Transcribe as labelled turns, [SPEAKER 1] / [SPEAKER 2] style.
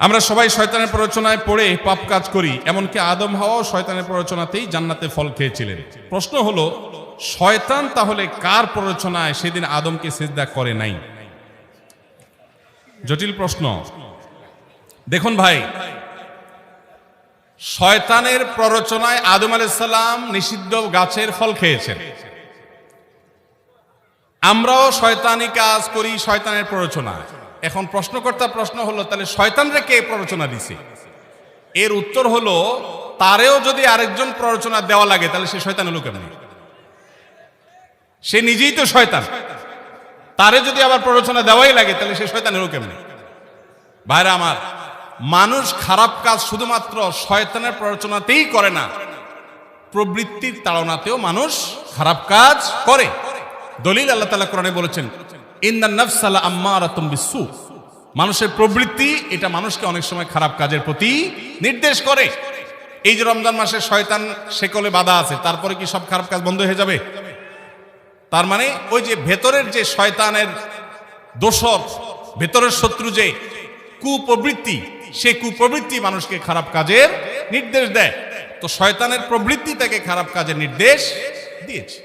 [SPEAKER 1] আমরা সবাই শয়তানের প্ররোচনায় পড়ে পাপ কাজ করি, এমনকি আদম হাওয়াও শয়তানের প্ররোচনাতেই জান্নাতে ফল খেয়েছিলেন। প্রশ্ন হলো, শয়তান তাহলে কার প্ররোচনায় সেদিন আদমকে সিজদা করে নাই? জটিল প্রশ্ন। দেখুন ভাই, শয়তানের প্ররোচনায় আদম আলাইহিস সালাম নিষিদ্ধ গাছের ফল খেয়েছেন। আমরাও শয়তানি কাজ করি শয়তানের প্ররোচনায়। এখন প্রশ্নকর্তা প্রশ্ন হলো, তাহলে শয়তানরে কে প্ররোচনা দিছে? এর উত্তর হলো, তারেও যদি আরেকজন প্ররোচনা দেওয়া লাগে তাহলে সে শয়তান হলো কেমন? সে নিজেই তো শয়তান, তারে যদি আবার প্ররোচনা দেওয়াই লাগে তাহলে সে শয়তান হলো কেমন? ভাইরা আমার, মানুষ খারাপ কাজ শুধুমাত্র শয়তানের প্ররোচনাতেই করে না, প্রবৃত্তির তাড়নাতেও মানুষ খারাপ কাজ করে। দলিল আল্লাহ তাআলা কোরআনে বলেছেন, ইন্নান নাফসা লাআম্মারাতুম বিসসু। মানুষের প্রবৃত্তি এটা মানুষকে অনেক সময় খারাপ কাজের প্রতি নির্দেশ করে। এই যে রমজান মাসে শয়তান শেকলে বাঁধা আছে, তারপরে কি সব খারাপ কাজ বন্ধ হয়ে যাবে? তার মানে ওই যে ভেতরের যে শয়তানের দোসর, ভেতরের শত্রু যে কুপ্রবৃত্তি, সে কুপ্রবৃত্তি মানুষকে খারাপ কাজের নির্দেশ দেয়। তো শয়তানের প্রবৃত্তি তাকে খারাপ কাজের নির্দেশ দিয়েছে।